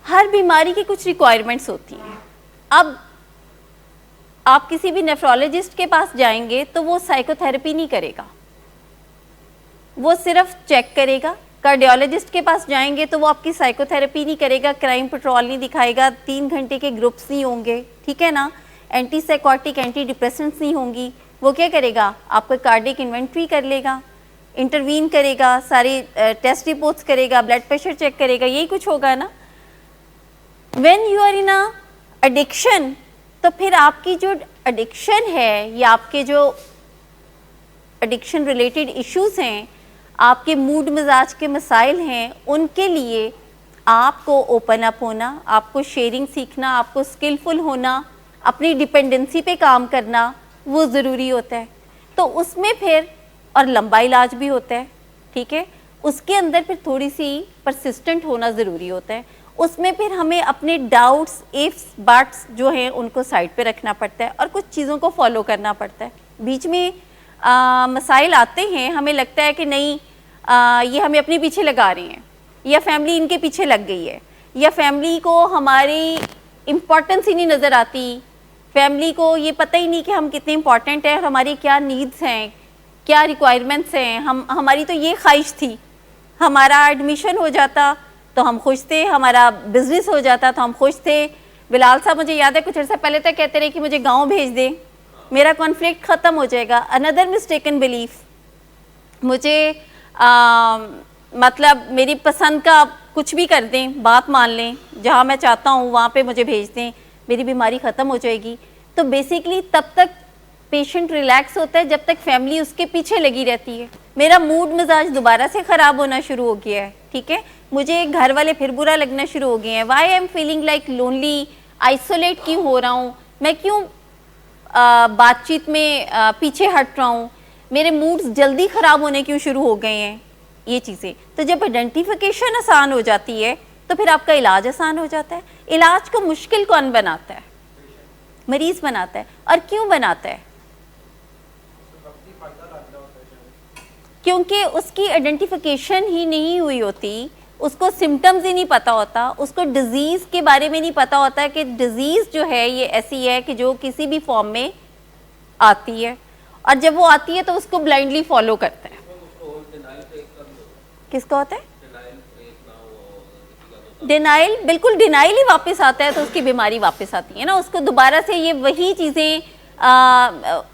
ہر بیماری کی کچھ ریکوائرمنٹس ہوتی ہیں. اب آپ کسی بھی نیفرولوجسٹ کے پاس جائیں گے تو وہ سائیکو تھراپی نہیں کرے گا, وہ صرف چیک کرے گا. کارڈیولوجسٹ کے پاس جائیں گے تو وہ آپ کی سائیکو تھراپی نہیں کرے گا, کرائم پٹرول نہیں دکھائے گا, 3 گھنٹے کے گروپس نہیں ہوں گے, ٹھیک ہے نا, اینٹی سائیکوٹک اینٹی ڈپریسنٹس نہیں ہوں گی. وہ کیا کرے گا, آپ کو کارڈک انوینٹری کر لے گا, انٹروین کرے گا, ساری ٹیسٹ رپورٹس کرے گا, بلڈ پریشر چیک کرے گا, یہی کچھ ہوگا نا. When you are in addiction, تو پھر آپ کی جو ایڈکشن ہے یا آپ کے جو ایڈکشن ریلیٹڈ ایشوز ہیں, آپ کے موڈ مزاج کے مسائل ہیں, ان کے لیے آپ کو اوپن اپ ہونا, آپ کو شیئرنگ سیکھنا, آپ کو اسکلفل ہونا, اپنی ڈپینڈنسی پہ کام کرنا وہ ضروری ہوتا ہے. تو اس میں پھر اور لمبا علاج بھی ہوتا ہے, ٹھیک ہے, اس کے اندر پھر تھوڑی سی پرسسٹنٹ ہونا ضروری ہوتا ہے. اس میں پھر ہمیں اپنے ڈاؤٹس ایفس بٹس جو ہیں ان کو سائڈ پہ رکھنا پڑتا ہے اور کچھ چیزوں کو فالو کرنا پڑتا ہے. بیچ میں مسائل آتے ہیں, ہمیں لگتا ہے کہ نہیں یہ ہمیں اپنے پیچھے لگا رہے ہیں, یا فیملی ان کے پیچھے لگ گئی ہے, یا فیملی کو ہماری امپورٹنس ہی نہیں نظر آتی, فیملی کو یہ پتہ ہی نہیں کہ ہم کتنے امپورٹنٹ ہیں, ہماری کیا نیڈس ہیں, کیا ریکوائرمنٹس ہیں. ہماری تو یہ خواہش تھی, ہمارا ایڈمیشن ہو جاتا تو ہم خوش تھے, ہمارا بزنس ہو جاتا تو ہم خوش تھے. بلال صاحب مجھے یاد ہے کچھ عرصہ پہلے تک کہتے رہے کہ مجھے گاؤں بھیج دیں, میرا کانفلکٹ ختم ہو جائے گا. اندر مسٹیکن بلیف, مجھے مطلب میری پسند کا کچھ بھی کر دیں, بات مان لیں, جہاں میں چاہتا ہوں وہاں پہ مجھے بھیج دیں, میری بیماری ختم ہو جائے گی. تو بیسیکلی تب تک پیشنٹ ریلیکس ہوتا ہے جب تک فیملی اس کے پیچھے لگی رہتی ہے. میرا موڈ مزاج دوبارہ سے خراب ہونا شروع ہو گیا ہے, ٹھیک ہے, مجھے گھر والے پھر برا لگنا شروع ہو گئے ہیں. Why I'm feeling like lonely, isolate کیوں ہو رہا ہوں, میں کیوں بات چیت میں پیچھے ہٹ رہا ہوں, میرے موڈز جلدی خراب ہونے کیوں شروع ہو گئے ہیں, یہ چیزیں. تو جب آئیڈینٹیفیکیشن آسان ہو جاتی ہے تو پھر آپ کا علاج آسان ہو جاتا ہے. علاج کو مشکل کون بناتا ہے؟ مریض بناتا ہے. اور کیوں بناتا ہے؟ کیونکہ اس کی آئیڈینٹیفیکیشن ہی نہیں ہوئی ہوتی, اس کو سمٹمز ہی نہیں پتہ ہوتا, اس کو ڈیزیز کے بارے میں نہیں پتہ ہوتا کہ ڈیزیز جو ہے یہ ایسی ہے کہ جو کسی بھی فارم میں آتی ہے, اور جب وہ آتی ہے تو اس کو بلائنڈلی فالو کرتا ہے. کس کو ہوتا ہے ڈینائل؟ بالکل ڈینائل ہی واپس آتا ہے تو اس کی بیماری واپس آتی ہے نا, اس کو دوبارہ سے یہ وہی چیزیں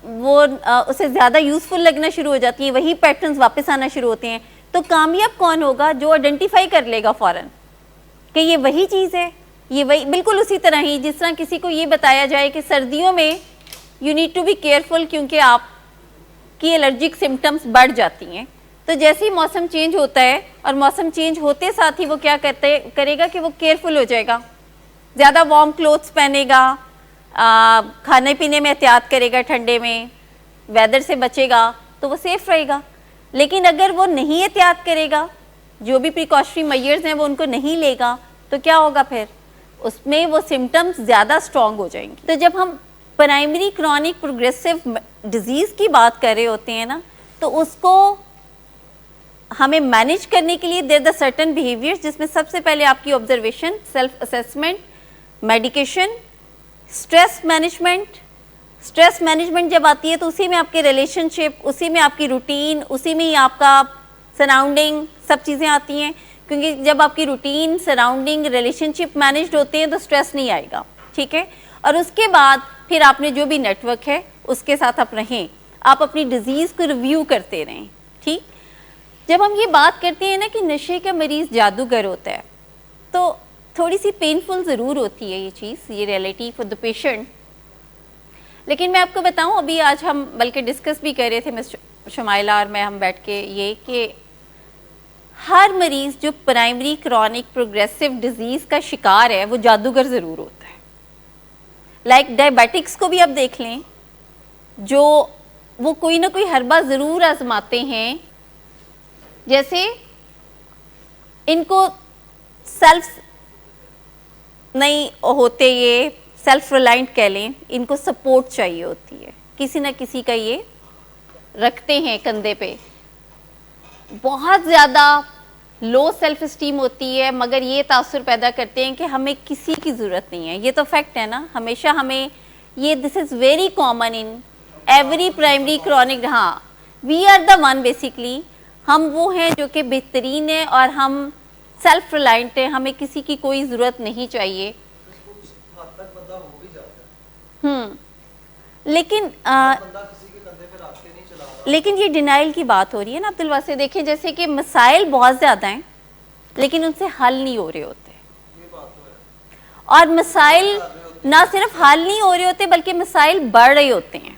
وہ اسے زیادہ یوزفل لگنا شروع ہو جاتی ہیں, وہی پیٹرنز واپس آنا شروع ہوتے ہیں. تو کامیاب کون ہوگا؟ جو آئیڈینٹیفائی کر لے گا فوراً کہ یہ وہی چیز ہے, یہ وہی. بالکل اسی طرح ہی جس طرح کسی کو یہ بتایا جائے کہ سردیوں میں you need to be careful کیونکہ آپ کی الرجک سمٹمس بڑھ جاتی ہیں, تو جیسے ہی موسم چینج ہوتا ہے اور موسم چینج ہوتے ساتھ ہی وہ کیا کرے گا کہ وہ کیئرفل ہو جائے گا, زیادہ وارم کلوتھس پہنے گا, کھانے پینے میں احتیاط کرے گا, ٹھنڈے میں ویدر سے بچے گا تو وہ سیف رہے گا. لیکن اگر وہ نہیں احتیاط کرے گا, جو بھی پریکاشنری میئرز ہیں وہ ان کو نہیں لے گا, تو کیا ہوگا پھر اس میں وہ سمٹمز زیادہ اسٹرانگ ہو جائیں گے. تو جب ہم پرائمری کرونک پروگریسو ڈیزیز کی بات کر رہے ہوتے ہیں نا, تو اس کو ہمیں مینیج کرنے کے لیے دیر دا سرٹن بیہیویئر, جس میں سب سے پہلے آپ کی observation, self assessment, medication, stress management. Stress management جب آتی ہے تو اسی میں آپ کے ریلیشن شپ, اسی میں آپ کی روٹین, اسی میں ہی آپ کا سراؤنڈنگ, سب چیزیں آتی ہیں. کیونکہ جب آپ کی روٹین, سراؤنڈنگ, ریلیشن شپ مینیجڈ ہوتے ہیں تو اسٹریس نہیں آئے گا, ٹھیک ہے. اور اس کے بعد پھر آپ نے جو بھی نیٹ ورک ہے اس کے ساتھ آپ رہیں, آپ اپنی ڈیزیز کو ریویو کرتے رہیں, ٹھیک. جب ہم یہ بات کرتے ہیں نا کہ نشے کا مریض جادوگر ہوتا ہے, تو تھوڑی سی پینفل ضرور ہوتی ہے یہ چیز, یہ ریئلٹی فار دا پیشنٹ. لیکن میں آپ کو بتاؤں, ابھی آج ہم بلکہ ڈسکس بھی کر رہے تھے مس شمائلہ اور میں, ہم بیٹھ کے, یہ کہ ہر مریض جو پرائمری کرونک پروگریسو ڈیزیز کا شکار ہے وہ جادوگر ضرور ہوتا ہے. لائک ڈائبیٹکس کو بھی آپ دیکھ لیں, جو وہ کوئی نہ کوئی حربہ ضرور آزماتے ہیں. جیسے ان کو سیلف نہیں ہوتے, یہ سیلف ریلائنٹ کہہ لیں, ان کو سپورٹ چاہیے ہوتی ہے, کسی نہ کسی کا یہ رکھتے ہیں کندھے پہ. بہت زیادہ لو سیلف اسٹیم ہوتی ہے، مگر یہ تاثر پیدا کرتے ہیں کہ ہمیں کسی کی ضرورت نہیں ہے. یہ تو فیکٹ ہے نا. ہمیشہ ہمیں یہ this is very common in every primary chronic. ہاں we are the one basically. ہم وہ ہیں جو کہ بہترین ہیں اور ہم سیلف ریلائنٹ ہیں. ہمیں کسی کی کوئی ضرورت نہیں چاہیے. لیکن یہ ڈینائل کی بات ہو رہی ہے نا عبد الواسع. دیکھیں جیسے کہ مسائل بہت زیادہ ہیں لیکن ان سے حل نہیں ہو رہے ہوتے, اور مسائل نہ صرف حل نہیں ہو رہے ہوتے بلکہ مسائل بڑھ رہے ہوتے ہیں.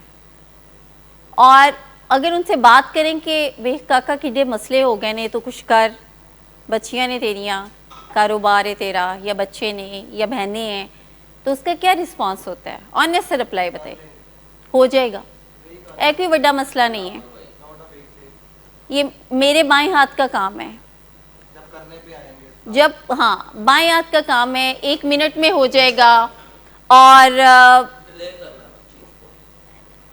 اور اگر ان سے بات کریں کہ ویخ کاکا کڈے مسئلے ہو گئے نے تو کچھ کر, بچیاں نے تیریاں, کاروبار ہے تیرا, یا بچے نے یا بہنیں ہیں, تو اس کا کیا رسپانس ہوتا ہے؟ آنیسٹ رپلائی بتائیے. ہو جائے گا, کوئی بڑا مسئلہ نہیں ہے, یہ میرے بائیں ہاتھ کا کام ہے. جب ہاں بائیں ہاتھ کا کام ہے, 1 منٹ میں ہو جائے گا. اور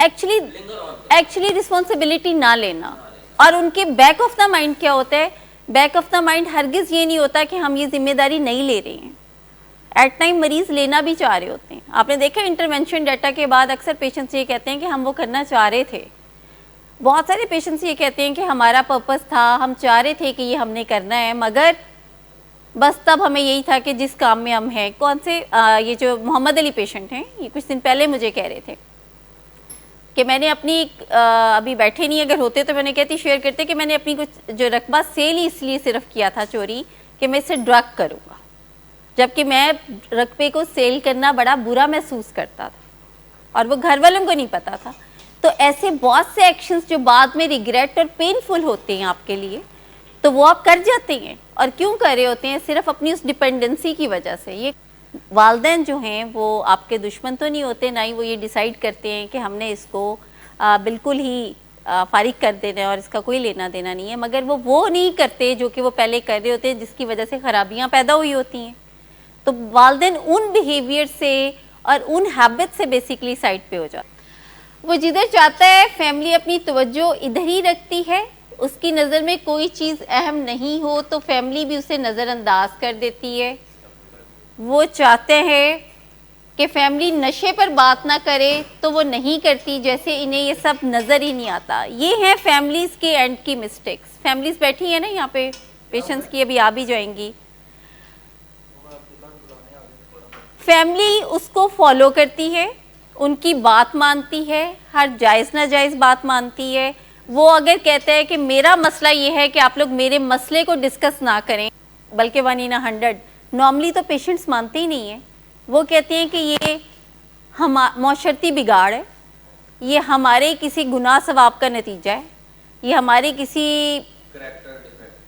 ایکچولی رسپانسبلٹی نہ لینا. اور ان کے بیک آف دا مائنڈ کیا ہوتا ہے؟ بیک آف دا مائنڈ ہرگز یہ نہیں ہوتا کہ ہم یہ ذمہ داری نہیں لے رہے ہیں. ایٹ ٹائم مریض لینا بھی چاہ رہے ہوتے ہیں. آپ نے دیکھا انٹرونشن ڈیٹا کے بعد اکثر پیشنٹس یہ کہتے ہیں کہ ہم وہ کرنا چاہ رہے تھے. بہت سارے پیشنٹس یہ کہتے ہیں کہ ہمارا پرپس تھا, ہم چاہ رہے تھے کہ یہ ہم نے کرنا ہے, مگر بس تب ہمیں یہی تھا کہ جس کام میں ہم ہیں. کون سے یہ جو محمد علی پیشنٹ ہیں, یہ کچھ دن پہلے مجھے کہہ رہے تھے کہ میں نے اپنی ابھی بیٹھے نہیں, اگر ہوتے تو میں نے کہتی شیئر کرتے کہ میں نے اپنی کچھ جو رقبہ سیل ہی اس لیے صرف کیا تھا چوری کہ میں اسے ڈرگ کروں گا, جبکہ میں رقبے کو سیل کرنا بڑا برا محسوس کرتا تھا اور وہ گھر والوں کو نہیں پتا تھا. تو ایسے بہت سے ایکشنز جو بعد میں ریگریٹ اور پینفل ہوتے ہیں آپ کے لیے, تو وہ آپ کر جاتے ہیں. اور کیوں کر رہے ہوتے ہیں؟ صرف اپنی اس ڈپینڈنسی کی وجہ سے. یہ والدین جو ہیں وہ آپ کے دشمن تو نہیں ہوتے, نہ ہی وہ یہ ڈیسائیڈ کرتے ہیں کہ ہم نے اس کو بالکل ہی فارغ کر دینا ہے اور اس کا کوئی لینا دینا نہیں ہے, مگر وہ نہیں کرتے جو کہ وہ پہلے کر رہے ہوتے ہیں, جس کی وجہ سے خرابیاں پیدا ہوئی ہوتی ہیں. تو والدین ان بیہیویئر سے اور ان ہیبٹ سے بیسیکلی سائڈ پہ ہو جاتا. وہ جدھر چاہتا ہے فیملی اپنی توجہ ادھر ہی رکھتی ہے. اس کی نظر میں کوئی چیز اہم نہیں ہو تو فیملی بھی اسے نظر انداز کر دیتی ہے. وہ چاہتے ہیں کہ فیملی نشے پر بات نہ کرے تو وہ نہیں کرتی, جیسے انہیں یہ سب نظر ہی نہیں آتا. یہ ہیں فیملیز کے اینڈ کی مسٹیکس. فیملیز بیٹھی ہیں نا یہاں پہ پیشنٹس کی, ابھی آ بھی جائیں گی. فیملی اس کو فالو کرتی ہے, ان کی بات مانتی ہے, ہر جائز ناجائز بات مانتی ہے. وہ اگر کہتا ہے کہ میرا مسئلہ یہ ہے کہ آپ لوگ میرے مسئلے کو ڈسکس نہ کریں, بلکہ 1 in 100, نارملی تو پیشنٹس مانتے ہی نہیں ہیں. وہ کہتے ہیں کہ یہ معاشرتی بگاڑ ہے, یہ ہمارے کسی گناہ ثواب کا نتیجہ ہے, یہ ہمارے کسی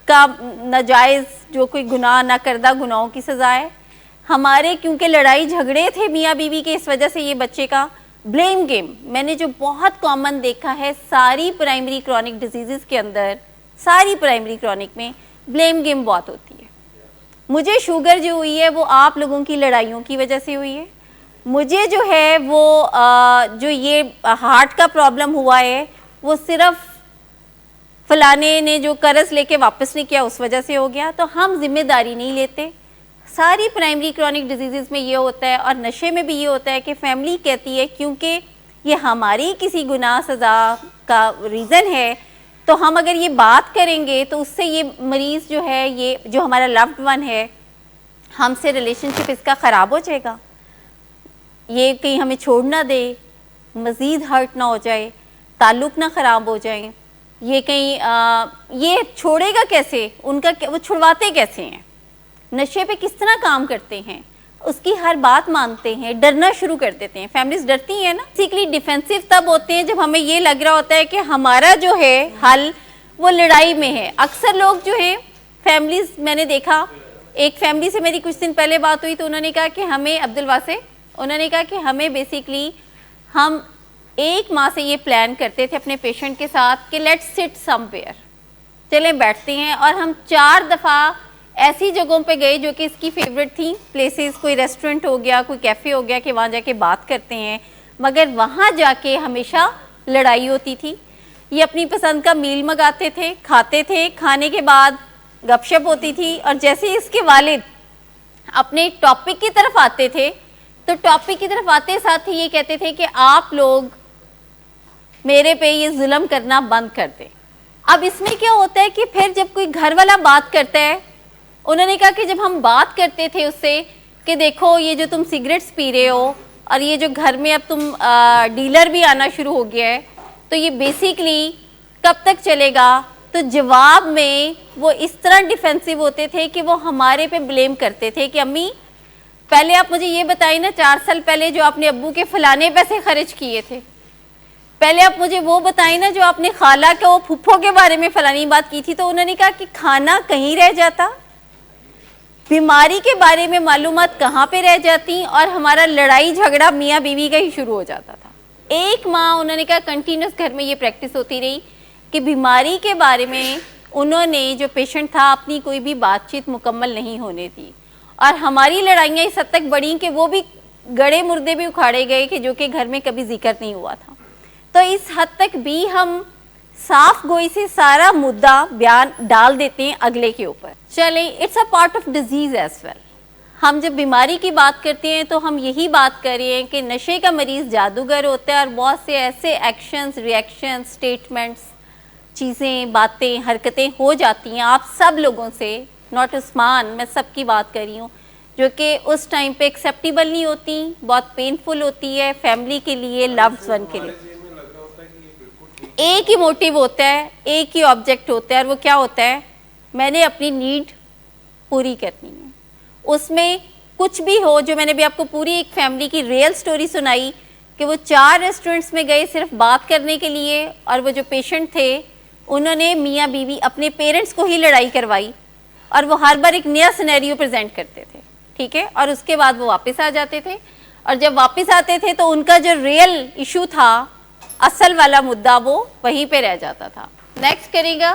کا ناجائز جو کوئی گناہ نہ کردہ گناہوں کی سزا ہے, ہمارے کیونکہ لڑائی جھگڑے تھے میاں بیوی کے, اس وجہ سے یہ بچے کا بلیم گیم. میں نے جو بہت کامن دیکھا ہے ساری پرائمری کرونک ڈیزیزز کے اندر, ساری پرائمری کرونک میں بلیم گیم بہت ہوتی ہے. مجھے شوگر جو ہوئی ہے وہ آپ لوگوں کی لڑائیوں کی وجہ سے ہوئی ہے. مجھے جو ہے وہ جو یہ ہارٹ کا پرابلم ہوا ہے وہ صرف فلانے نے جو قرض لے کے واپس نہیں کیا اس وجہ سے ہو گیا. تو ہم ذمہ داری نہیں لیتے. ساری پرائمری کرونک ڈیزیزز میں یہ ہوتا ہے, اور نشے میں بھی یہ ہوتا ہے کہ فیملی کہتی ہے کیونکہ یہ ہماری کسی گناہ سزا کا ریزن ہے, تو ہم اگر یہ بات کریں گے تو اس سے یہ مریض جو ہے, یہ جو ہمارا لوڈ ون ہے, ہم سے ریلیشن شپ اس کا خراب ہو جائے گا, یہ کہیں ہمیں چھوڑ نہ دے, مزید ہرٹ نہ ہو جائے, تعلق نہ خراب ہو جائیں, یہ کہیں یہ چھوڑے گا کیسے, ان کا وہ چھڑواتے کیسے ہیں, نشے پہ کس طرح کام کرتے ہیں, اس کی ہر بات مانتے ہیں, ڈرنا شروع کر دیتے ہیں. فیملیز ڈرتی ہیں نا, بیسیکلی ڈیفینسو تب ہوتے ہیں جب ہمیں یہ لگ رہا ہوتا ہے کہ ہمارا جو ہے حل وہ لڑائی میں ہے. اکثر لوگ جو ہیں فیملیز, میں نے دیکھا ایک فیملی سے میری کچھ دن پہلے بات ہوئی تو انہوں نے کہا کہ ہمیں, عبد الواسع, انہوں نے کہا کہ ہمیں بیسیکلی ہم 1 ماہ سے یہ پلان کرتے تھے اپنے پیشنٹ کے ساتھ کہ لیٹس سٹ سم ویئر, چلیں بیٹھتے ہیں, اور ہم 4 دفعہ ایسی جگہوں پہ گئے جو کہ اس کی فیوریٹ تھیں پلیسز, کوئی ریسٹورنٹ ہو گیا, کوئی کیفے ہو گیا, کہ وہاں جا کے بات کرتے ہیں, مگر وہاں جا کے ہمیشہ لڑائی ہوتی تھی. یہ اپنی پسند کا میل منگاتے تھے, کھاتے تھے, کھانے کے بعد گپ شپ ہوتی تھی، اور جیسے اس کے والد اپنے ٹاپک کی طرف آتے تھے تو ٹاپک کی طرف آتے ساتھ ہی یہ کہتے تھے کہ آپ لوگ میرے پہ یہ ظلم کرنا بند کر دیں. اب اس میں کیا ہوتا ہے کہ پھر جب کوئی گھر والا بات کرتا ہے، انہوں نے کہا کہ جب ہم بات کرتے تھے اس سے کہ دیکھو یہ جو تم سگریٹس پی رہے ہو اور یہ جو گھر میں اب تم ڈیلر بھی آنا شروع ہو گیا ہے تو یہ بیسیکلی کب تک چلے گا، تو جواب میں وہ اس طرح ڈیفینسو ہوتے تھے کہ وہ ہمارے پہ بلیم کرتے تھے کہ امی پہلے آپ مجھے یہ بتائیں نا 4 سال پہلے جو آپ نے ابو کے فلانے پیسے خرچ کیے تھے، پہلے آپ مجھے وہ بتائیں نا جو آپ نے خالہ کے وہ پھپھو کے بارے میں فلانی بات کی تھی. تو انہوں نے کہا کہ کھانا کہیں رہ جاتا، بیماری کے بارے میں معلومات کہاں پہ رہ جاتی، اور ہمارا لڑائی جھگڑا میاں بیوی کا ہی شروع ہو جاتا تھا. ایک ماہ انہوں نے کہا کنٹینیوس گھر میں یہ پریکٹس ہوتی رہی کہ بیماری کے بارے میں انہوں نے جو پیشنٹ تھا اپنی کوئی بھی بات چیت مکمل نہیں ہونے دی، اور ہماری لڑائیاں اس حد تک بڑھیں کہ وہ بھی گڑے مردے بھی اکھاڑے گئے کہ جو کہ گھر میں کبھی ذکر نہیں ہوا تھا. تو اس حد تک بھی ہم صاف گوئی سے سارا مدعا بیان ڈال دیتے ہیں اگلے کے اوپر. چلیں، it's a part of disease as well. ہم جب بیماری کی بات کرتے ہیں تو ہم یہی بات کر رہے ہیں کہ نشے کا مریض جادوگر ہوتا ہے، اور بہت سے ایسے ایکشنز، ریئیکشنز، اسٹیٹمنٹس، چیزیں، باتیں، حرکتیں ہو جاتی ہیں آپ سب لوگوں سے، ناٹ عثمان، میں سب کی بات کر رہی ہوں، جو کہ اس ٹائم پہ ایکسیپٹیبل نہیں ہوتی، بہت پینفل ہوتی ہے فیملی کے لیے، لوڈ ون کے لیے. ایک ہی موٹیو ہوتا ہے، ایک ہی آبجیکٹ ہوتا ہے، اور وہ کیا ہوتا ہے؟ میں نے اپنی نیڈ پوری کرنی ہے. اس میں کچھ بھی ہو، جو میں نے بھی آپ کو پوری ایک فیملی کی ریئل سٹوری سنائی کہ وہ 4 ریسٹورنٹس میں گئے صرف بات کرنے کے لیے، اور وہ جو پیشنٹ تھے انہوں نے میاں بیوی اپنے پیرنٹس کو ہی لڑائی کروائی، اور وہ ہر بار ایک نیا سینیریو پریزنٹ کرتے تھے، ٹھیک ہے، اور اس کے بعد وہ واپس آ جاتے تھے، اور جب واپس آتے تھے تو ان کا جو ریئل ایشو تھا، اصل والا مدعا، وہ وہیں پہ رہ جاتا تھا. نیکسٹ کرے گا.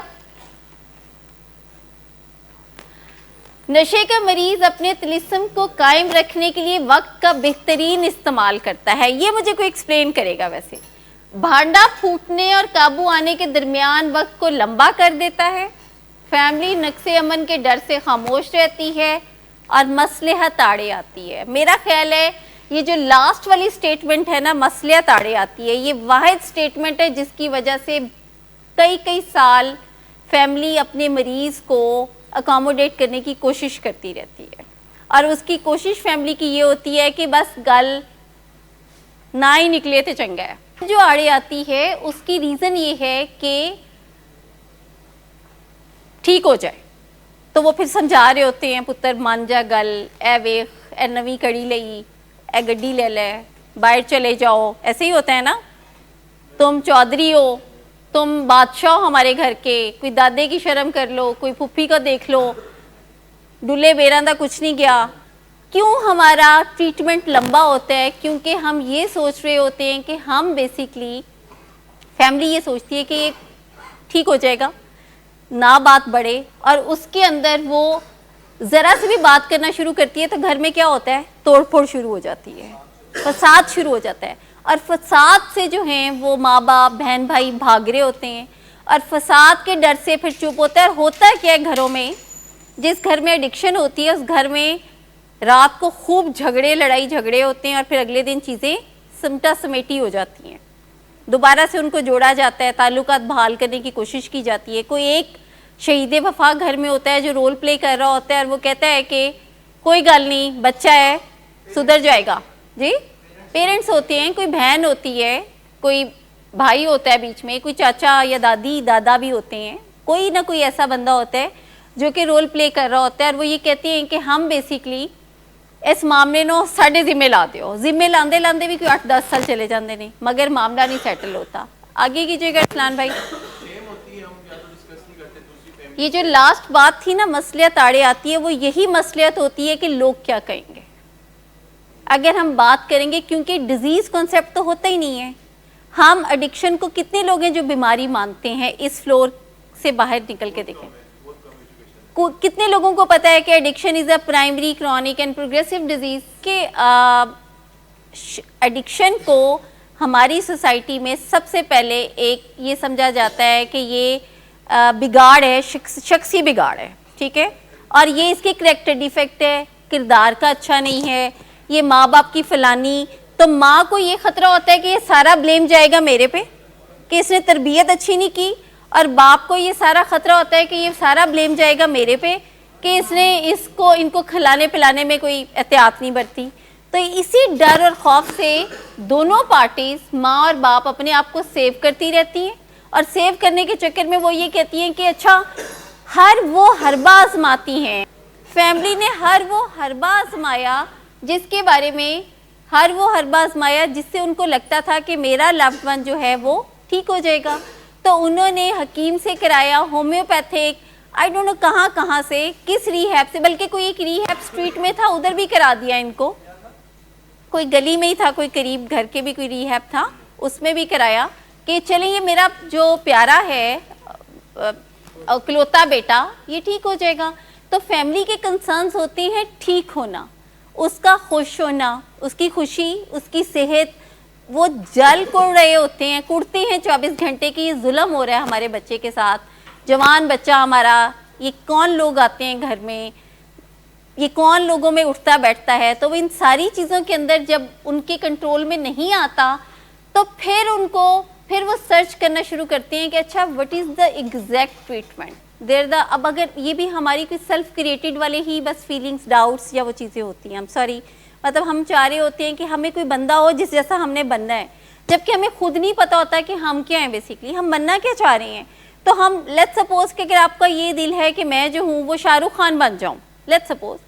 نشے کا مریض اپنے طلسم کو قائم رکھنے کے لیے وقت کا بہترین استعمال کرتا ہے. یہ مجھے کوئی ایکسپلین کرے گا. ویسے بھانڈا پھوٹنے اور قابو آنے کے درمیان وقت کو لمبا کر دیتا ہے، فیملی نقص امن کے ڈر سے خاموش رہتی ہے، اور مصلحت آڑے آتی ہے. میرا خیال ہے یہ جو لاسٹ والی سٹیٹمنٹ ہے نا، مصلحت آڑے آتی ہے، یہ واحد سٹیٹمنٹ ہے جس کی وجہ سے کئی سال فیملی اپنے مریض کو اکاموڈیٹ کرنے کی کوشش کرتی رہتی ہے، اور اس کی کوشش فیملی کی یہ ہوتی ہے کہ بس گل نہ ہی نکلے تو چنگا ہے. جو آڑے آتی ہے اس کی ریزن یہ ہے کہ ٹھیک ہو جائے، تو وہ پھر سمجھا رہے ہوتے ہیں پتر مان جا گل، اے ویخ اے نوی کڑی لئی، اے گڈی لے لے، باہر چلے جاؤ. ایسے ہی ہوتا ہے نا، تم چودھری ہو، تم بادشاہ ہو ہمارے گھر کے، کوئی دادے کی شرم کر لو، کوئی پھپھی کا دیکھ لو، ڈلے بیراندہ کچھ نہیں گیا. کیوں ہمارا ٹریٹمنٹ لمبا ہوتا ہے؟ کیونکہ ہم یہ سوچ رہے ہوتے ہیں کہ ہم بیسیکلی، فیملی یہ سوچتی ہے کہ یہ ٹھیک ہو جائے گا، نہ بات بڑھے، اور اس کے اندر وہ ذرا سے بھی بات کرنا شروع کرتی ہے تو گھر میں کیا ہوتا ہے؟ توڑ پھوڑ شروع ہو جاتی ہے، فساد شروع ہو جاتا ہے، اور فساد سے جو ہیں وہ ماں باپ، بہن بھائی بھاگ رہے ہوتے ہیں، اور فساد کے ڈر سے پھر چپ ہوتا ہے. اور ہوتا کیا ہے گھروں میں، جس گھر میں ایڈکشن ہوتی ہے اس گھر میں رات کو خوب جھگڑے، لڑائی جھگڑے ہوتے ہیں، اور پھر اگلے دن چیزیں سمٹا سمیٹی ہو جاتی ہیں، دوبارہ سے ان کو جوڑا جاتا ہے، تعلقات بحال کرنے کی کوشش کی جاتی ہے. کوئی ایک شہید وفا گھر میں ہوتا ہے جو رول پلے کر رہا ہوتا ہے، اور وہ کہتا ہے کہ کوئی گل نہیں، بچہ ہے، سدھر جائے گا. جی، پیرنٹس ہوتے ہیں، کوئی بہن ہوتی ہے، کوئی بھائی ہوتا ہے بیچ میں، کوئی چاچا یا دادی دادا بھی ہوتے ہیں، کوئی نہ کوئی ایسا بندہ ہوتا ہے جو کہ رول پلے کر رہا ہوتا ہے، اور وہ یہ کہتے ہیں کہ ہم بیسیکلی اس معاملے نو ساڑھے ذمے لا دیو. ذمے لاندے لاندے بھی کوئی 8-10 سال چلے جاندے نہیں، مگر معاملہ نہیں سیٹل ہوتا. آگے کیجیے گا اسلان بھائی. یہ جو لاسٹ بات تھی نا، مصلحت آڑے آتی ہے، وہ یہی مصلحت ہوتی ہے کہ لوگ کیا کہیں گے اگر ہم بات کریں گے، کیونکہ ڈیزیز کانسیپٹ تو ہوتا ہی نہیں ہے. ہم ایڈکشن کو کتنے لوگ ہیں جو بیماری مانتے ہیں؟ اس فلور سے باہر نکل کے دیکھیں، کتنے لوگوں کو پتا ہے کہ addiction is a primary chronic and progressive disease? کہ ایڈکشن کو ہماری سوسائٹی میں سب سے پہلے ایک یہ سمجھا جاتا ہے کہ یہ بگاڑ ہے، شخصی بگاڑ ہے، ٹھیک ہے, اور یہ اس کے کریکٹر ڈیفیکٹ ہے, کردار کا اچھا نہیں ہے, یہ ماں باپ کی فلانی. تو ماں کو یہ خطرہ ہوتا ہے کہ یہ سارا بلیم جائے گا میرے پہ کہ اس نے تربیت اچھی نہیں کی, اور باپ کو یہ سارا خطرہ ہوتا ہے کہ یہ سارا بلیم جائے گا میرے پہ کہ اس نے ان کو کھلانے پلانے میں کوئی احتیاط نہیں برتی. تو اسی ڈر اور خوف سے دونوں پارٹیز, ماں اور باپ, اپنے آپ کو سیو کرتی رہتی ہیں, اور سیو کرنے کے چکر میں وہ یہ کہتی ہیں کہ اچھا ہر وہ حربہ آزماتی ہیں. فیملی نے ہر وہ حربہ آزمایا جس کے بارے میں, ہر وہ حربہ آزمایا جس سے ان کو لگتا تھا کہ میرا لوڈ ون جو ہے وہ ٹھیک ہو جائے گا. تو انہوں نے حکیم سے کرایا, ہومیوپیتھک, آئی ڈونٹ نو کہاں کہاں سے, کس ریہیب سے, بلکہ کوئی ایک ریہیب اسٹریٹ میں تھا ادھر بھی کرا دیا ان کو, کوئی گلی میں ہی تھا, کوئی قریب گھر کے بھی کوئی ریہیب تھا, اس میں بھی کرایا کہ چلیں یہ میرا جو پیارا ہے اکلوتا بیٹا یہ ٹھیک ہو جائے گا. تو فیملی کے کنسرنز ہوتے ہیں ٹھیک ہونا, اس کا خوش ہونا, اس کی خوشی, اس کی صحت. وہ جل کوڑ رہے ہوتے ہیں, کوڑتے ہیں 24 گھنٹے کی یہ ظلم ہو رہا ہے ہمارے بچے کے ساتھ, جوان بچہ ہمارا, یہ کون لوگ آتے ہیں گھر میں, یہ کون لوگوں میں اٹھتا بیٹھتا ہے. تو وہ ان ساری چیزوں کے اندر جب ان کے کنٹرول میں نہیں آتا تو پھر وہ سرچ کرنا شروع کرتے ہیں کہ اچھا what is the exact treatment there the. اب اگر یہ بھی ہماری کوئی سیلف کریٹڈ والے ہی بس فیلنگس, ڈاؤٹس یا وہ چیزیں ہوتی ہیں, سوری, مطلب ہم چاہ رہے ہوتے ہیں کہ ہمیں کوئی بندہ ہو جس جیسا ہم نے بننا ہے, جبکہ ہمیں خود نہیں پتا ہوتا کہ ہم کیا ہیں, بیسیکلی ہم بننا کیا چاہ رہے ہیں. تو ہم لیٹس سپوز کہ اگر آپ کا یہ دل ہے کہ میں جو ہوں وہ شاہ رخ خان بن جاؤں, لیٹس سپوز,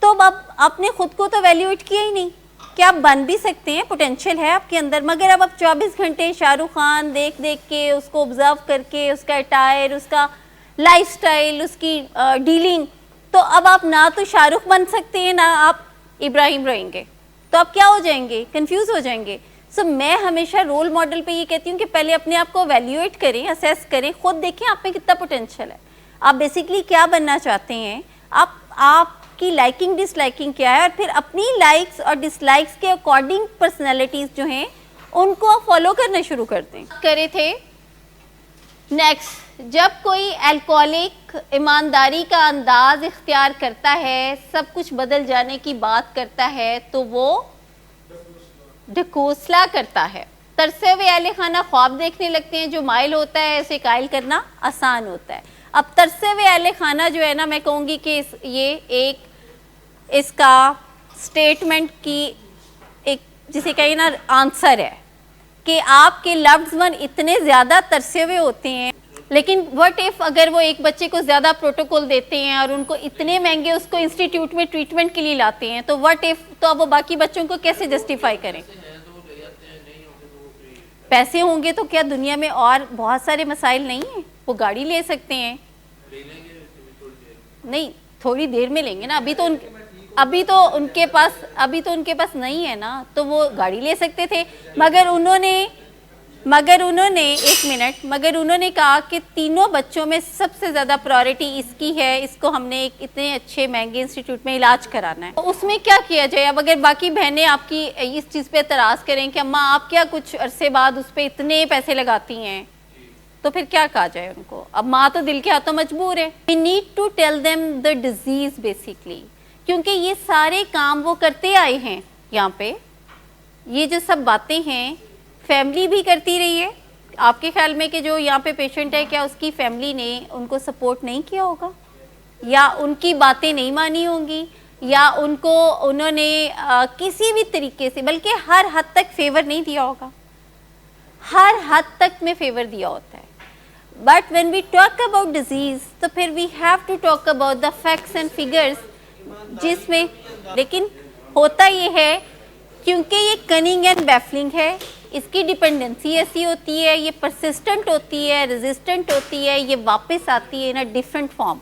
تو اب آپ نے خود کو تو ویلیویٹ کیا ہی نہیں کہ آپ بن بھی سکتے ہیں, پوٹینشیل ہے آپ کے اندر, مگر اب آپ 24 گھنٹے شاہ رخ خان دیکھ کے, اس کو آبزرو کر کے, اس کا اٹائر, اس کا لائف سٹائل, اس کی ڈیلنگ, تو اب آپ نہ تو شاہ رخ بن سکتے ہیں نہ آپ ابراہیم رہیں گے. تو آپ کیا ہو جائیں گے, کنفیوز ہو جائیں گے. سو میں ہمیشہ رول ماڈل پہ یہ کہتی ہوں کہ پہلے اپنے آپ کو ویلیویٹ کریں, اسیس کریں, خود دیکھیں آپ میں کتنا پوٹینشیل ہے, آپ بیسیکلی کیا بننا چاہتے ہیں, آپ کی لائکنگ ڈس لائکنگ کیا ہے, اور پھر اپنی لائکس اور ڈس لائکس کے اکارڈنگ پرسنالٹیز جو ہیں ان کو فالو کرنا شروع کر دیں. کرے تھے نیکسٹ, جب کوئی الکوہلک ایمانداری کا انداز اختیار کرتا ہے, سب کچھ بدل جانے کی بات کرتا ہے, تو وہ ڈھکوسلا کرتا ہے. ترسے ہوئے اہل خانہ خواب دیکھنے لگتے ہیں, جو مائل ہوتا ہے اسے قائل کرنا آسان ہوتا ہے. اب ترسے ہوئے اہل خانہ جو ہے نا, میں کہوں گی کہ یہ ایک اس کا سٹیٹمنٹ کی ایک جسے کہیں نا آنسر ہے کہ آپ کے لوڈ ون اتنے زیادہ ترسے ہوئے ہوتے ہیں, لیکن وٹ ایف اگر وہ ایک بچے کو زیادہ پروٹوکول دیتے ہیں اور ان کو اتنے مہنگے اس کو انسٹیٹیوٹ میں ٹریٹمنٹ کے لیے لاتے ہیں, تو وٹ ایف, تو اب وہ باقی بچوں کو کیسے جسٹیفائی کریں. پیسے ہوں گے تو کیا دنیا میں اور بہت سارے مسائل نہیں ہیں, وہ گاڑی لے سکتے ہیں, نہیں تھوڑی دیر میں لیں گے نا, ابھی تو ان کے پاس نہیں ہے نا, تو وہ گاڑی لے سکتے تھے. مگر انہوں نے کہا کہ تینوں بچوں میں سب سے زیادہ پرائورٹی اس کی ہے, اس کو ہم نے ایک اتنے اچھے مہنگے انسٹیٹیوٹ میں علاج کرانا ہے. اس میں کیا کیا جائے. اب اگر باقی بہنیں آپ کی اس چیز پہ اعتراض کریں کہ اماں آپ کیا کچھ عرصے بعد اس پہ اتنے پیسے لگاتی ہیں, تو پھر کیا کہا جائے ان کو. اب ماں تو دل کے ہاتھوں مجبور ہے. We need to tell them the disease basically, کیونکہ یہ سارے کام وہ کرتے آئے ہیں یہاں پہ, یہ جو سب باتیں ہیں فیملی بھی کرتی رہی ہے. آپ کے خیال میں کہ جو یہاں پہ پیشنٹ ہے, کیا اس کی فیملی نے ان کو سپورٹ نہیں کیا ہوگا, یا ان کی باتیں نہیں مانی ہوں گی, یا انہوں نے کسی بھی طریقے سے, بلکہ ہر حد تک فیور نہیں دیا ہوگا, ہر حد تک میں فیور دیا ہوتا ہے. But when we talk about disease, تو پھر we have to talk about the facts and figures, جس میں لیکن ہوتا یہ ہے کیونکہ یہ کننگ اینڈ بیفلنگ ہے, اس کی ڈپینڈنسی ایسی ہوتی ہے, یہ پرسسٹنٹ ہوتی ہے, ریزسٹنٹ ہوتی ہے, یہ واپس آتی ہے ان ڈفرینٹ فارم.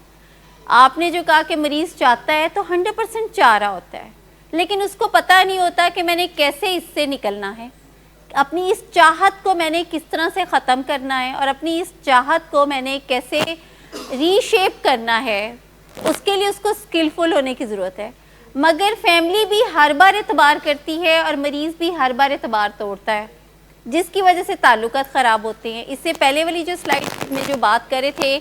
آپ نے جو کہا کہ مریض چاہتا ہے تو 100% چاہ رہا ہوتا ہے, لیکن اس کو پتہ نہیں ہوتا کہ میں نے کیسے اس سے نکلنا ہے, اپنی اس چاہت کو میں نے کس طرح سے ختم کرنا ہے, اور اپنی اس چاہت کو میں نے کیسے ری شیپ کرنا ہے. اس کے لیے اس کو اسکلفل ہونے کی ضرورت ہے. مگر فیملی بھی ہر بار اعتبار کرتی ہے اور مریض بھی ہر بار اعتبار توڑتا ہے, جس کی وجہ سے تعلقات خراب ہوتے ہیں. اس سے پہلے والی جو سلائڈ میں جو بات کر رہے تھے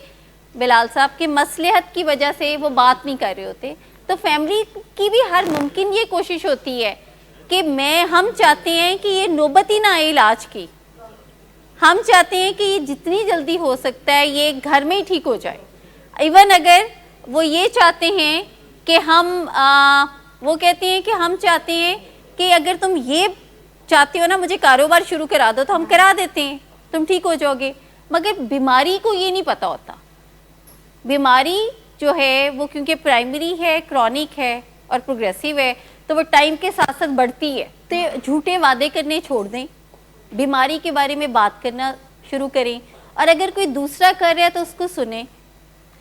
بلال صاحب کہ مصلحت کی وجہ سے وہ بات نہیں کر رہے ہوتے. تو فیملی کی بھی ہر ممکن یہ کوشش ہوتی ہے کہ ہم چاہتے ہیں کہ یہ نوبت ہی نہ آئے علاج کی, ہم چاہتے ہیں کہ یہ جتنی جلدی ہو سکتا ہے یہ گھر میں ہی ٹھیک ہو جائے. ایون اگر وہ یہ چاہتے ہیں کہ وہ کہتے ہیں کہ ہم چاہتے ہیں کہ اگر تم یہ چاہتے ہو نا مجھے کاروبار شروع کرا دو تو ہم کرا دیتے ہیں, تم ٹھیک ہو جاؤ گے. مگر بیماری کو یہ نہیں پتہ ہوتا. بیماری جو ہے وہ کیونکہ پرائمری ہے, کرونک ہے اور پروگریسو ہے, تو وہ ٹائم کے ساتھ ساتھ بڑھتی ہے. تو جھوٹے وعدے کرنے چھوڑ دیں, بیماری کے بارے میں بات کرنا شروع کریں, اور اگر کوئی دوسرا کر رہا ہے تو اس کو سنیں,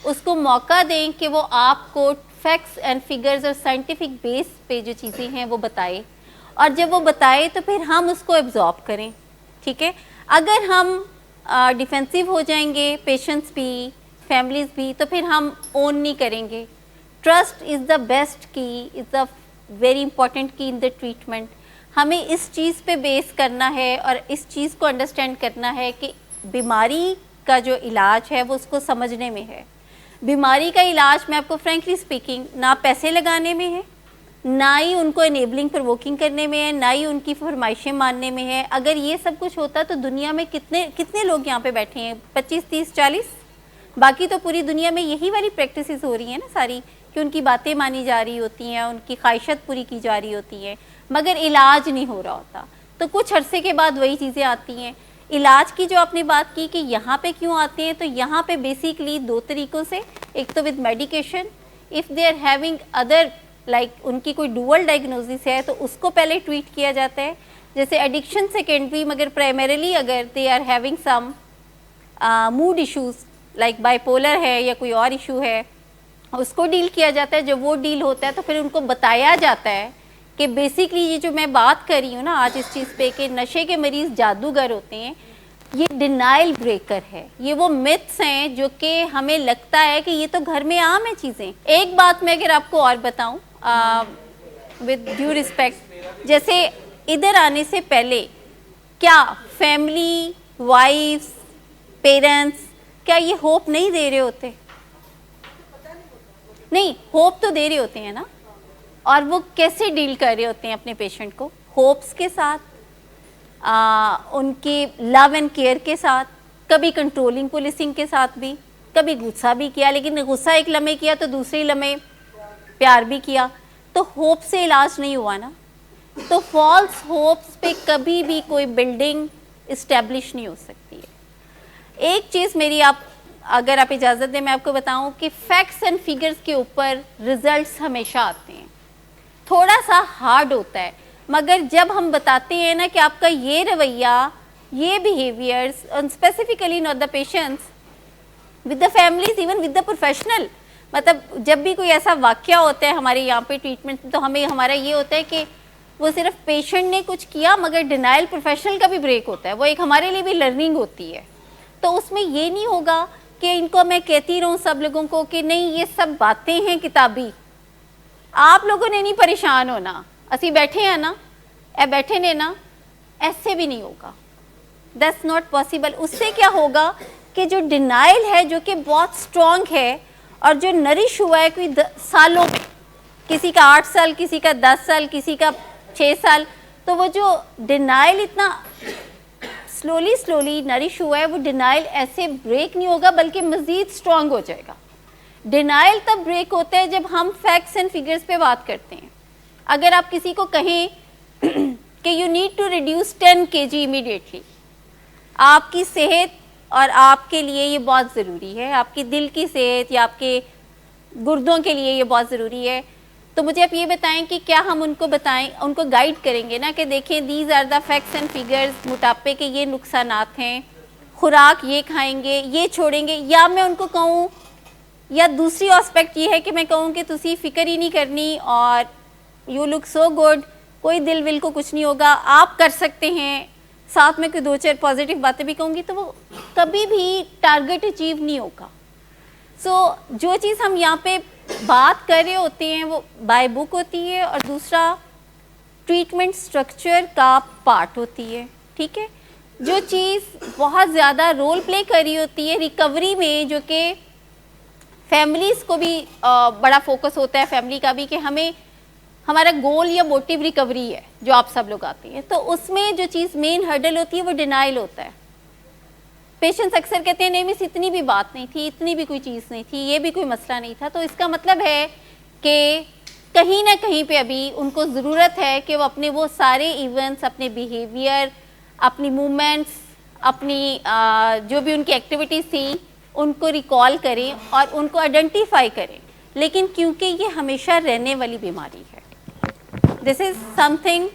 اس کو موقع دیں کہ وہ آپ کو فیکٹس اینڈ فگرز اور سائنٹیفک بیس پہ جو چیزیں ہیں وہ بتائے, اور جب وہ بتائے تو پھر ہم اس کو ایبزارب کریں. ٹھیک ہے, اگر ہم ڈیفینسو ہو جائیں گے, پیشنٹس بھی فیملیز بھی, تو پھر ہم اون نہیں کریں گے. ٹرسٹ از دا بیسٹ کی, از دا ویری امپورٹنٹ کی ان دا ٹریٹمنٹ. ہمیں اس چیز پہ بیس کرنا ہے اور اس چیز کو انڈرسٹینڈ کرنا ہے کہ بیماری کا جو علاج ہے وہ اس کو سمجھنے میں ہے. بیماری کا علاج میں آپ کو فرینکلی اسپیکنگ نہ پیسے لگانے میں ہے, نہ ہی ان کو انیبلنگ پرووکنگ کرنے میں ہے, نہ ہی ان کی فرمائشیں ماننے میں ہے. اگر یہ سب کچھ ہوتا تو دنیا میں کتنے لوگ یہاں پہ بیٹھے ہیں, 25 30 40. باقی تو پوری دنیا میں یہی والی پریکٹسز ہو رہی ہیں نا ساری, کہ ان کی باتیں مانی جا رہی ہوتی ہیں, ان کی خواہشات پوری کی جا رہی ہوتی ہیں, مگر علاج نہیں ہو رہا ہوتا. تو کچھ عرصے کے بعد وہی چیزیں آتی ہیں. علاج کی جو آپ نے بات کی کہ یہاں پہ کیوں آتے ہیں, تو یہاں پہ بیسیکلی 2 طریقوں سے, ایک تو with medication, if they are having other like ان کی کوئی ڈوول ڈائگنوزس ہے تو اس کو پہلے ٹریٹ کیا جاتا ہے, جیسے ایڈکشن سیکنڈری, مگر پرائمریلی اگر they are having some mood issues like bipolar ہے یا کوئی اور ایشو ہے, اس کو ڈیل کیا جاتا ہے. جب وہ ڈیل ہوتا ہے تو پھر ان کو بتایا جاتا ہے کہ بیسیکلی یہ جو میں بات کر رہی ہوں نا آج اس چیز پہ کہ نشے کے مریض جادوگر ہوتے ہیں, یہ ڈینائل بریکر ہے. یہ وہ متس ہیں جو کہ ہمیں لگتا ہے کہ یہ تو گھر میں عام ہے چیزیں. ایک بات میں اگر آپ کو اور بتاؤں ود ڈیو ریسپیکٹ, جیسے ادھر آنے سے پہلے کیا فیملی, وائفس, پیرنٹس کیا یہ ہوپ نہیں دے رہے ہوتے؟ نہیں, ہوپ تو دے رہے ہوتے ہیں نا. اور وہ کیسے ڈیل کر رہے ہوتے ہیں اپنے پیشنٹ کو؟ ہوپس کے ساتھ, ان کی لو اینڈ کیئر کے ساتھ, کبھی کنٹرولنگ پولیسنگ کے ساتھ بھی, کبھی غصہ بھی کیا, لیکن غصہ ایک لمحے کیا تو دوسری لمحے پیار بھی کیا. تو ہوپ سے علاج نہیں ہوا نا. تو فالس ہوپس پہ کبھی بھی کوئی بلڈنگ اسٹیبلش نہیں ہو سکتی ہے. ایک چیز میری اگر آپ اجازت دیں میں آپ کو بتاؤں کہ فیکٹس اینڈ فگرز کے اوپر ریزلٹس ہمیشہ آتے ہیں. تھوڑا سا ہارڈ ہوتا ہے, مگر جب ہم بتاتے ہیں نا کہ آپ کا یہ رویہ, یہ behaviours, specifically not the patients, with the families, even with the professional. مطلب جب بھی کوئی ایسا واقعہ ہوتا ہے ہمارے یہاں پہ ٹریٹمنٹ, تو ہمارا یہ ہوتا ہے کہ وہ صرف پیشنٹ نے کچھ کیا, مگر ڈینائل پروفیشنل کا بھی بریک ہوتا ہے. وہ ایک ہمارے لیے بھی لرننگ ہوتی ہے. تو اس میں یہ نہیں ہوگا کہ ان کو میں کہتی رہوں سب لوگوں کو کہ نہیں یہ سب باتیں ہیں کتابی, آپ لوگوں نے نہیں پریشان ہونا, اسی بیٹھے ہیں نا, بیٹھے نے نا, ایسے بھی نہیں ہوگا. That's not possible. اس سے کیا ہوگا کہ جو ڈینائل ہے جو کہ بہت اسٹرانگ ہے اور جو نرش ہوا ہے کوئی سالوں میں, کسی کا 8 سال, کسی کا 10 سال, کسی کا 6 سال, تو وہ جو ڈینائل اتنا سلولی نرش ہوا ہے, وہ ڈینائل ایسے بریک نہیں ہوگا بلکہ مزید اسٹرانگ ہو جائے گا. ڈینائل تب بریک ہوتا ہے جب ہم فیکٹس اینڈ فگرز پہ بات کرتے ہیں. اگر آپ کسی کو کہیں کہ you need to reduce 10 kg immediately, آپ کی صحت اور آپ کے لیے یہ بہت ضروری ہے, آپ کی دل کی صحت یا آپ کے گردوں کے لیے یہ بہت ضروری ہے, تو مجھے آپ یہ بتائیں کہ کیا ہم ان کو بتائیں, ان کو گائیڈ کریں گے نا کہ دیکھیں these are the facts and figures, موٹاپے کے یہ نقصانات ہیں, خوراک یہ کھائیں گے, یہ چھوڑیں گے, یا میں ان کو کہوں, یا دوسری آسپیکٹ یہ ہے کہ میں کہوں کہ تسی فکر ہی نہیں کرنی اور یو لک سو گڈ, کوئی دل ول کو کچھ نہیں ہوگا, آپ کر سکتے ہیں, ساتھ میں کوئی 2-4 پازیٹیو باتیں بھی کہوں گی, تو وہ کبھی بھی ٹارگٹ اچیو نہیں ہوگا. سو جو چیز ہم یہاں پہ بات کر رہے ہوتے ہیں وہ بائی بک ہوتی ہے, اور دوسرا ٹریٹمنٹ سٹرکچر کا پارٹ ہوتی ہے. ٹھیک ہے, جو چیز بہت زیادہ رول پلے کر رہی ہوتی ہے ریکوری میں, جو کہ فیملیز کو بھی بڑا فوکس ہوتا ہے فیملی کا بھی کہ ہمیں ہمارا گول یا موٹیو ریکوری ہے جو آپ سب لوگ آتے ہیں, تو اس میں جو چیز مین ہرڈل ہوتی ہے وہ ڈینائل ہوتا ہے. پیشنٹس اکثر کہتے ہیں نہیں مس اتنی بھی بات نہیں تھی, اتنی بھی کوئی چیز نہیں تھی, یہ بھی کوئی مسئلہ نہیں تھا. تو اس کا مطلب ہے کہ کہیں نہ کہیں پہ ابھی ان کو ضرورت ہے کہ وہ اپنے وہ سارے ایونٹس, اپنے بیہیویئر, اپنی موومنٹس, اپنی جو بھی ان کی ایکٹیویٹیز تھیں ان کو ریکال کریں اور ان کو آئیڈینٹیفائی کریں. لیکن کیونکہ یہ ہمیشہ رہنے والی بیماری ہے, this is something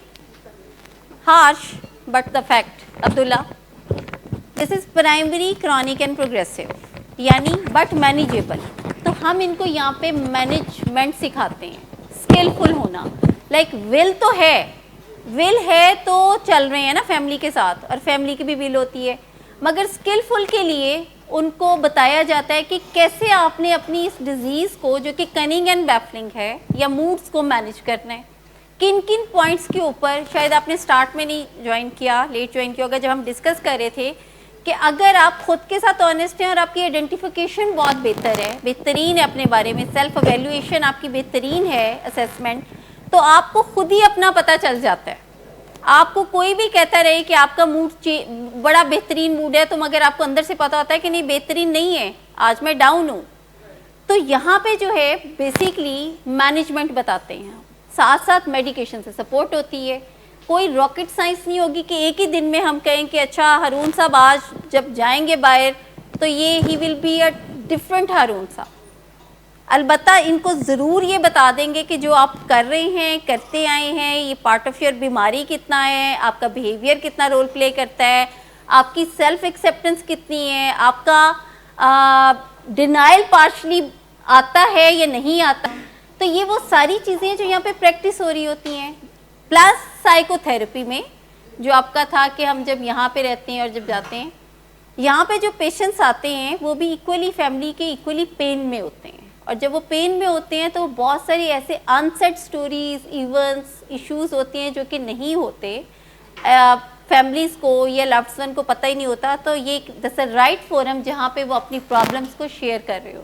harsh but the fact Abdullah, this is primary chronic and progressive یعنی بٹ مینیجیبل. تو ہم ان کو یہاں پہ مینجمنٹ سکھاتے ہیں, اسکلفل ہونا. لائک ول تو ہے, ول ہے تو چل رہے ہیں نا فیملی کے ساتھ, اور فیملی کی بھی ول ہوتی ہے, مگر اسکلفل کے لیے ان کو بتایا جاتا ہے کہ کیسے آپ نے اپنی اس ڈیزیز کو جو کہ کننگ اینڈ بیفلنگ ہے یا موڈس کو مینیج کرنا ہے. کن کن پوائنٹس کے اوپر, شاید آپ نے سٹارٹ میں نہیں جوائن کیا, لیٹ جوائن کیا ہوگا جب ہم ڈسکس کر رہے تھے کہ اگر آپ خود کے ساتھ آنیسٹ ہیں اور آپ کی آئیڈینٹیفیکیشن بہت بہتر ہے, بہترین ہے اپنے بارے میں, سیلف ایویلویشن آپ کی بہترین ہے, اسیسمنٹ, تو آپ کو خود ہی اپنا پتہ چل جاتا ہے. آپ کو کوئی بھی کہتا رہے کہ آپ کا موڈ بڑا بہترین موڈ ہے, تو مگر آپ کو اندر سے پتہ ہوتا ہے کہ نہیں بہترین نہیں ہے, آج میں ڈاؤن ہوں. تو یہاں پہ جو ہے بیسیکلی مینجمنٹ بتاتے ہیں, ساتھ ساتھ میڈیکیشن سے سپورٹ ہوتی ہے. کوئی راکٹ سائنس نہیں ہوگی کہ ایک ہی دن میں ہم کہیں کہ اچھا ہارون صاحب آج جب جائیں گے باہر تو یہ ہی will be a different Haroon Sahab. البتہ ان کو ضرور یہ بتا دیں گے کہ جو آپ کر رہے ہیں, کرتے آئے ہیں, یہ پارٹ آف یور بیماری کتنا ہے, آپ کا بیہیویئر کتنا رول پلے کرتا ہے, آپ کی سیلف ایکسیپٹنس کتنی ہے, آپ کا ڈینائل پارشلی آتا ہے یا نہیں آتا. تو یہ وہ ساری چیزیں جو یہاں پہ پریکٹس ہو رہی ہوتی ہیں. پلس سائیکو تھراپی میں جو آپ کا تھا کہ ہم جب یہاں پہ رہتے ہیں اور جب جاتے ہیں, یہاں پہ جو پیشنٹس آتے ہیں وہ بھی ایکولی فیملی کے ایکولی پین میں ہوتے ہیں, اور جب وہ پین میں ہوتے ہیں تو بہت ساری ایسے انسیڈ سٹوریز, ایونٹس, ایشوز ہوتے ہیں جو کہ نہیں ہوتے, فیملیز کو یا لوڈس ون کو پتہ ہی نہیں ہوتا. تو یہ دس اے رائٹ فورم جہاں پہ وہ اپنی پرابلمس کو شیئر کر رہے ہو.